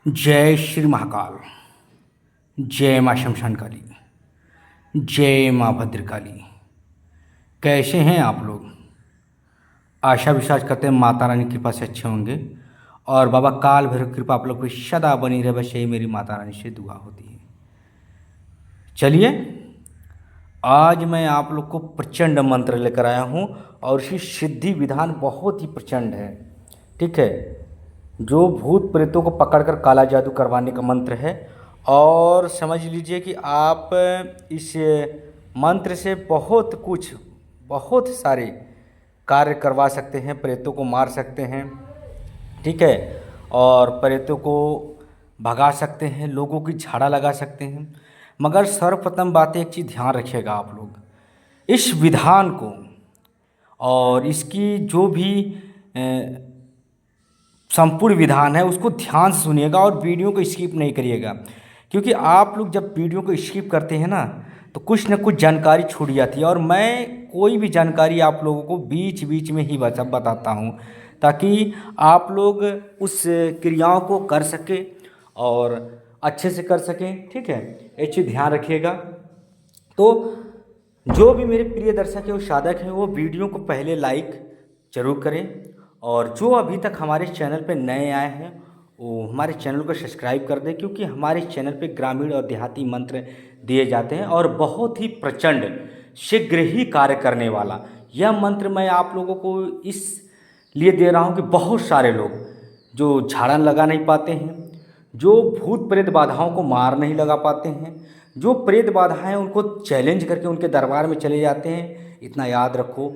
जय श्री महाकाल। जय माँ शमशान काली। जय माँ भद्रकाली। कैसे हैं आप लोग? आशा विश्वास करते हैं माता रानी की कृपा से अच्छे होंगे और बाबा काल भैरव की कृपा आप लोग को सदा बनी रहे, बस यही मेरी माता रानी से दुआ होती है। चलिए, आज मैं आप लोग को प्रचंड मंत्र लेकर आया हूँ और इसकी सिद्धि विधान बहुत ही प्रचंड है। ठीक है, जो भूत प्रेतों को पकड़कर काला जादू करवाने का मंत्र है। और समझ लीजिए कि आप इस मंत्र से बहुत सारे कार्य करवा सकते हैं, प्रेतों को मार सकते हैं। ठीक है, और प्रेतों को भगा सकते हैं, लोगों की झाड़ा लगा सकते हैं। मगर सर्वप्रथम बात एक चीज़ ध्यान रखिएगा आप लोग, इस विधान को और इसकी जो भी संपूर्ण विधान है उसको ध्यान से सुनिएगा और वीडियो को स्किप नहीं करिएगा। क्योंकि आप लोग जब वीडियो को स्किप करते हैं ना तो कुछ न कुछ जानकारी छूट जाती है, और मैं कोई भी जानकारी आप लोगों को बीच बीच में ही बताता हूँ ताकि आप लोग उस क्रियाओं को कर सकें और अच्छे से कर सकें। ठीक है, ये चीज़ ध्यान रखिएगा। तो जो भी मेरे प्रिय दर्शक है वो साधक हैं, वो वीडियो को पहले लाइक जरूर करें, और जो अभी तक हमारे चैनल पर नए आए हैं वो हमारे चैनल को सब्सक्राइब कर दें। क्योंकि हमारे चैनल पे ग्रामीण और देहाती मंत्र दिए जाते हैं और बहुत ही प्रचंड शीघ्र ही कार्य करने वाला यह मंत्र मैं आप लोगों को इसलिए दे रहा हूँ कि बहुत सारे लोग जो झाड़न लगा नहीं पाते हैं, जो भूत प्रेत बाधाओं को मार नहीं लगा पाते हैं, जो प्रेत बाधाएं उनको चैलेंज करके उनके दरबार में चले जाते हैं। इतना याद रखो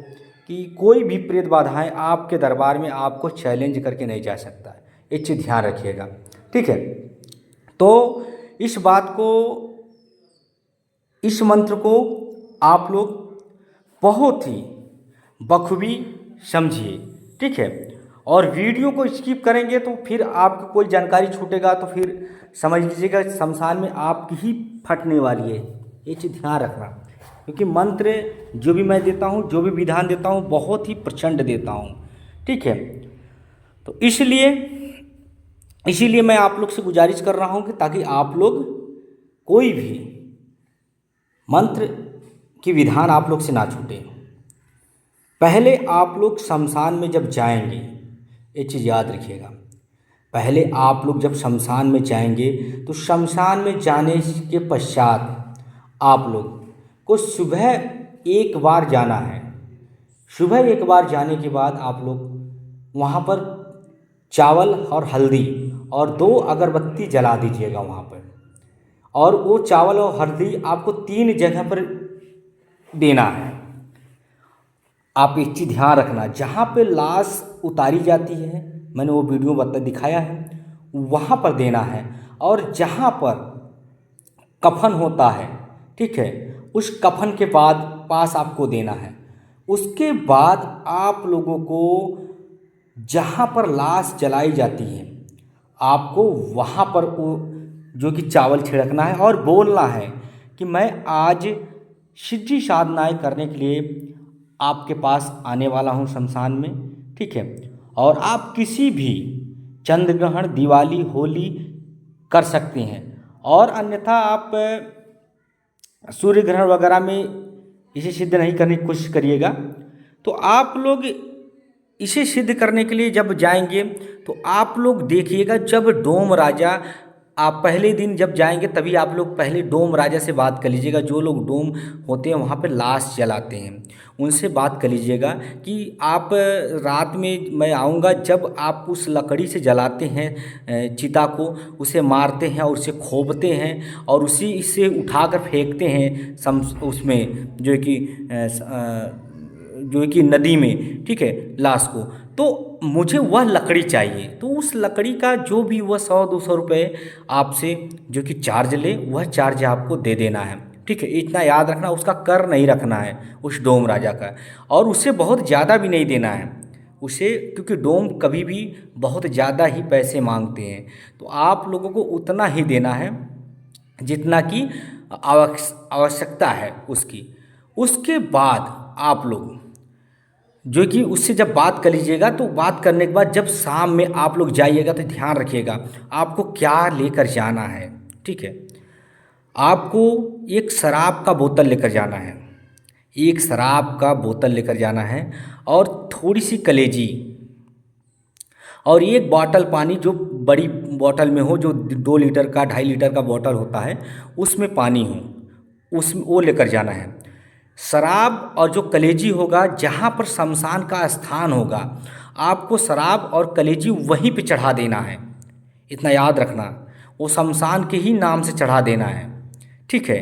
कि कोई भी प्रेत बाधाएं आपके दरबार में आपको चैलेंज करके नहीं जा सकता है, ये चीज़ ध्यान रखिएगा। ठीक है, तो इस बात को, इस मंत्र को आप लोग बहुत ही बखूबी समझिए। ठीक है, और वीडियो को स्किप करेंगे तो फिर आपको कोई जानकारी छूटेगा तो फिर समझ लीजिएगा शमशान में आपकी ही फटने वाली है। ये चीज़ ध्यान रखना, क्योंकि मंत्र जो भी मैं देता हूँ, जो भी विधान देता हूँ, बहुत ही प्रचंड देता हूँ। ठीक है, तो इसीलिए मैं आप लोग से गुजारिश कर रहा हूँ कि ताकि आप लोग कोई भी मंत्र की विधान आप लोग से ना छूटे। पहले आप लोग शमशान में जब जाएंगे, ये चीज़ याद रखिएगा, पहले आप लोग जब शमशान में जाएंगे तो शमशान में जाने के पश्चात आप लोग को सुबह एक बार जाना है। सुबह एक बार जाने के बाद आप लोग वहाँ पर चावल और हल्दी और 2 अगरबत्ती जला दीजिएगा वहाँ पर। और वो चावल और हल्दी आपको 3 जगह पर देना है। आप एक चीज़ ध्यान रखना, जहाँ पे लाश उतारी जाती है, मैंने वो वीडियो दिखाया है, वहाँ पर देना है। और जहाँ पर कफन होता है, ठीक है, उस कफन के बाद पास आपको देना है। उसके बाद आप लोगों को जहाँ पर लाश जलाई जाती है आपको वहाँ पर वो जो कि चावल छिड़कना है और बोलना है कि मैं आज सिद्धि साधनाएँ करने के लिए आपके पास आने वाला हूँ शमशान में। ठीक है, और आप किसी भी चंद्र ग्रहण, दिवाली, होली कर सकते हैं, और अन्यथा आप सूर्य ग्रहण वगैरह में इसे सिद्ध नहीं करने की कोशिश करिएगा। तो आप लोग इसे सिद्ध करने के लिए जब जाएंगे तो आप लोग देखिएगा, जब डोम राजा, आप पहले दिन जब जाएंगे तभी आप लोग पहले डोम राजा से बात कर लीजिएगा। जो लोग डोम होते हैं वहाँ पे लाश जलाते हैं, उनसे बात कर लीजिएगा कि आप रात में मैं आऊँगा, जब आप उस लकड़ी से जलाते हैं चिता को, उसे मारते हैं और उसे खोपते हैं और उसी से उठाकर फेंकते हैं उसमें जो है कि नदी में। ठीक है, लाश को, तो मुझे वह लकड़ी चाहिए। तो उस लकड़ी का जो भी वह 100-200 रुपये आपसे जो कि चार्ज ले, वह चार्ज आपको दे देना है। ठीक है, इतना याद रखना, उसका कर नहीं रखना है उस डोम राजा का, और उससे बहुत ज़्यादा भी नहीं देना है उसे, क्योंकि डोम कभी भी बहुत ज़्यादा ही पैसे मांगते हैं। तो आप लोगों को उतना ही देना है जितना कि आवश्यकता है उसकी। उसके बाद आप लोग जो कि उससे जब बात कर लीजिएगा, तो बात करने के बाद जब शाम में आप लोग जाइएगा तो ध्यान रखिएगा आपको क्या लेकर जाना है। ठीक है, आपको एक शराब का बोतल लेकर जाना है, एक शराब का बोतल लेकर जाना है, और थोड़ी सी कलेजी, और एक बॉटल पानी जो बड़ी बॉटल में हो, जो 2 लीटर का 2.5 लीटर का बॉटल होता है उसमें पानी हो, उस वो लेकर जाना है। शराब और जो कलेजी होगा, जहाँ पर शमशान का स्थान होगा आपको शराब और कलेजी वहीं पे चढ़ा देना है। इतना याद रखना, वो शमशान के ही नाम से चढ़ा देना है। ठीक है,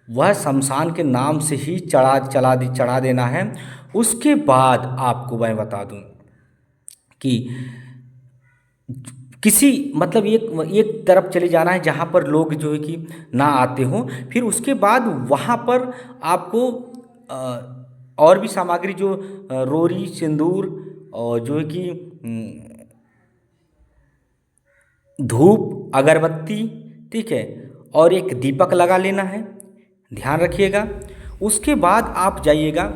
वह शमशान के नाम से ही चढ़ा देना है। उसके बाद आपको मैं बता दूं कि किसी मतलब एक तरफ चले जाना है जहाँ पर लोग जो है कि ना आते हों। फिर उसके बाद वहाँ पर आपको और भी सामग्री जो रोरी, सिंदूर और जो है कि धूप, अगरबत्ती, ठीक है, और एक दीपक लगा लेना है, ध्यान रखिएगा। उसके बाद आप जाइएगा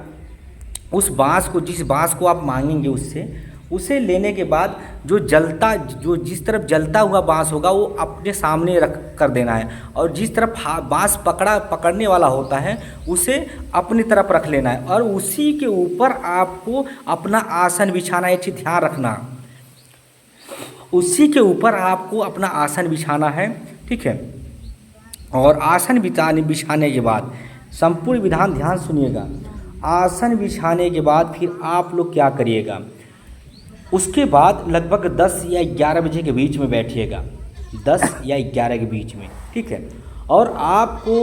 उस बांस को, जिस बांस को आप मांगेंगे उससे, उसे लेने के बाद जो जिस तरफ जलता हुआ बांस होगा वो अपने सामने रख कर देना है, और जिस तरफ बांस पकड़ने वाला होता है उसे अपनी तरफ रख लेना है, और उसी के ऊपर आपको अपना आसन बिछाना है। चीज़ ध्यान रखना, उसी के ऊपर आपको अपना आसन बिछाना है। ठीक है, और आसन बिछाने के बाद संपूर्ण विधान ध्यान सुनिएगा। आसन बिछाने के बाद फिर आप लोग क्या करिएगा, उसके बाद लगभग 10 या 11 बजे के बीच में बैठिएगा, 10 या 11 के बीच में। ठीक है, और आपको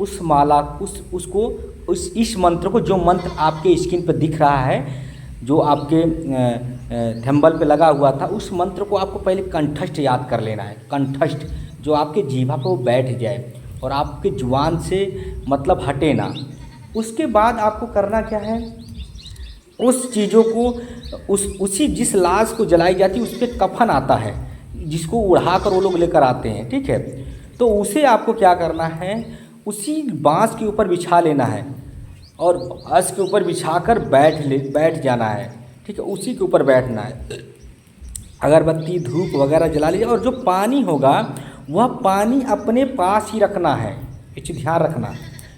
उस माला इस मंत्र को, जो मंत्र आपके स्क्रीन पर दिख रहा है, जो आपके थंबल पे लगा हुआ था, उस मंत्र को आपको पहले कंठस्थ याद कर लेना है। कंठस्थ जो आपके जीभा पर वो बैठ जाए और आपके जुबान से मतलब हटे ना। उसके बाद आपको करना क्या है, उस चीज़ों को उसी जिस लाश को जलाई जाती है उस पर कफन आता है, जिसको उड़ा कर वो लोग लेकर आते हैं। ठीक है, तो उसे आपको क्या करना है, उसी बांस के ऊपर बिछा लेना है, और बांस के ऊपर बिछाकर बैठ जाना है। ठीक है, उसी के ऊपर बैठना है। अगरबत्ती, धूप वगैरह जला लीजिए, और जो पानी होगा वह पानी अपने पास ही रखना है। ये चीज़ ध्यान रखना,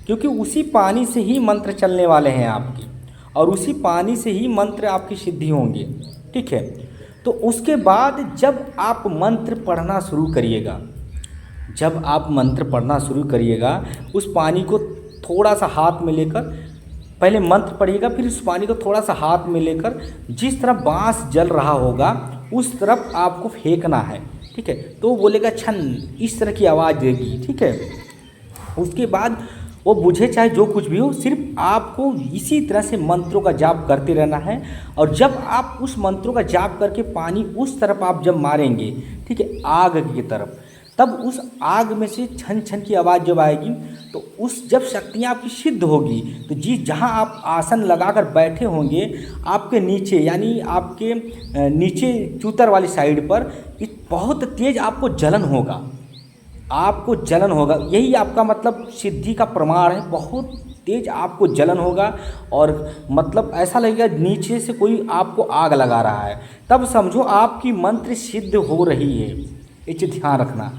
क्योंकि उसी पानी से ही मंत्र चलने वाले हैं आपके, और उसी पानी से ही मंत्र आपकी सिद्धि होंगे। ठीक है, तो उसके बाद जब आप मंत्र पढ़ना शुरू करिएगा, उस पानी को थोड़ा सा हाथ में लेकर, पहले मंत्र पढ़िएगा, फिर उस पानी को थोड़ा सा हाथ में लेकर जिस तरफ बांस जल रहा होगा उस तरफ आपको फेंकना है। ठीक है, तो वो बोलेगा छन, इस तरह की आवाज़ देगी। ठीक है, उसके बाद वो बुझे चाहे जो कुछ भी हो, सिर्फ आपको इसी तरह से मंत्रों का जाप करते रहना है। और जब आप उस मंत्रों का जाप करके पानी उस तरफ आप जब मारेंगे, ठीक है, आग की तरफ, तब उस आग में से छन छन की आवाज़ जब आएगी, तो जब शक्तियाँ आपकी सिद्ध होगी, तो जहाँ आप आसन लगाकर बैठे होंगे, आपके नीचे, यानी आपके नीचे चूतर वाली साइड पर बहुत तेज़ आपको जलन होगा। यही आपका मतलब सिद्धि का प्रमाण है। बहुत तेज आपको जलन होगा, और मतलब ऐसा लगेगा नीचे से कोई आपको आग लगा रहा है, तब समझो आपकी मंत्र सिद्ध हो रही है। ये चीज़ ध्यान रखना,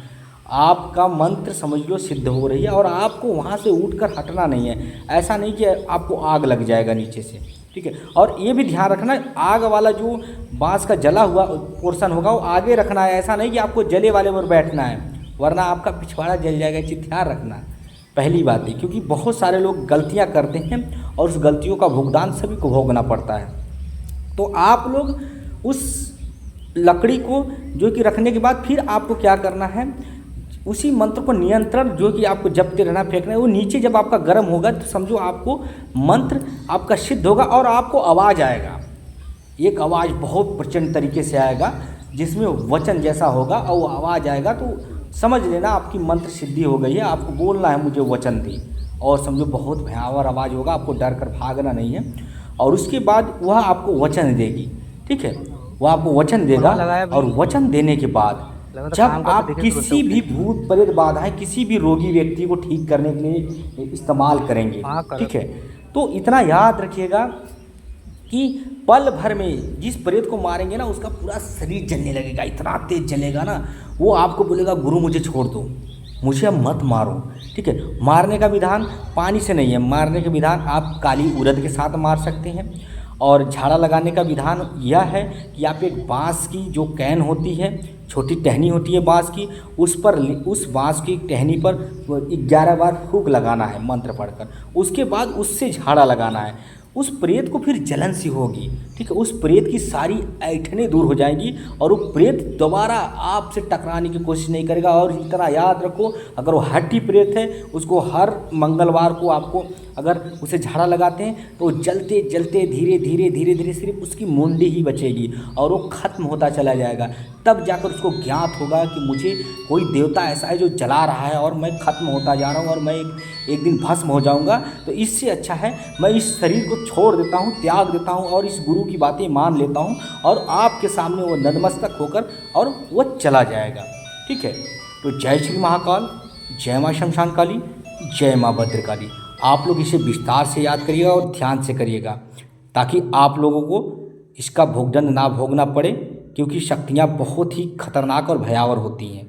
आपका मंत्र समझ लो सिद्ध हो रही है, और आपको वहाँ से उठकर हटना नहीं है। ऐसा नहीं कि आपको आग लग जाएगा नीचे से। ठीक है, और ये भी ध्यान रखना, आग वाला जो बांस का जला हुआ पोर्शन होगा वो आगे रखना है। ऐसा नहीं कि आपको जले वाले पर बैठना है, वरना आपका पिछवाड़ा जल जाएगा। चीज़ ध्यान रखना, पहली बात है, क्योंकि बहुत सारे लोग गलतियां करते हैं और उस गलतियों का भुगतान सभी को भोगना पड़ता है। तो आप लोग उस लकड़ी को जो कि रखने के बाद फिर आपको क्या करना है, उसी मंत्र को नियंत्रण जो कि आपको जपते रहना, फेंकना है। वो नीचे जब आपका गर्म होगा तो समझो आपको मंत्र आपका सिद्ध होगा, और आपको आवाज़ आएगा, एक आवाज़ बहुत प्रचंड तरीके से आएगा, जिसमें वचन जैसा होगा, और वो आवाज़ आएगा तो समझ लेना आपकी मंत्र सिद्धि हो गई है। आपको बोलना है मुझे वचन दी, और समझो बहुत भयावह आवाज़ होगा, आपको डर कर भागना नहीं है। और उसके बाद वह आपको वचन देगी। ठीक है, वह आपको वचन देगा, और वचन देने के बाद जब आप किसी भी भूत प्रेत बाधाएं, किसी भी रोगी व्यक्ति को ठीक करने के लिए इस्तेमाल करेंगे, ठीक है, तो इतना याद रखिएगा कि पल भर में जिस प्रेत को मारेंगे ना उसका पूरा शरीर जलने लगेगा, इतना तेज जलेगा ना, वो आपको बोलेगा गुरु मुझे छोड़ दो, मुझे अब मत मारो। ठीक है, मारने का विधान पानी से नहीं है, मारने का विधान आप काली उड़द के साथ मार सकते हैं। और झाड़ा लगाने का विधान यह है कि आप एक बांस की जो कैन होती है, छोटी टहनी होती है बांस की, उस बांस की टहनी पर 11 बार फूंक लगाना है मंत्र पढ़कर। उसके बाद उससे झाड़ा लगाना है। उस प्रेत को फिर जलन सी होगी। ठीक है, उस प्रेत की सारी ऐंठनें दूर हो जाएंगी और वो प्रेत दोबारा आपसे टकराने की कोशिश नहीं करेगा। और इतना याद रखो, अगर वो हट्टी प्रेत है उसको हर मंगलवार को आपको अगर उसे झाड़ा लगाते हैं तो जलते जलते धीरे धीरे धीरे धीरे सिर्फ उसकी मुंडी ही बचेगी और वो खत्म होता चला जाएगा। तब जाकर उसको ज्ञात होगा कि मुझे कोई देवता ऐसा है जो जला रहा है और मैं खत्म होता जा रहा हूँ और मैं एक दिन भस्म हो जाऊँगा। तो इससे अच्छा है मैं इस शरीर को छोड़ देता हूँ, त्याग देता हूँ और इस गुरु की बातें मान लेता हूँ और आपके सामने वो नतमस्तक होकर और वो चला जाएगा। ठीक है, तो जय श्री महाकाल, जय माँ शमशान काली, जय माँ भद्रकाली। आप लोग इसे विस्तार से याद करिएगा और ध्यान से करिएगा ताकि आप लोगों को इसका भोगदंड ना भोगना पड़े, क्योंकि शक्तियाँ बहुत ही खतरनाक और भयावह होती हैं।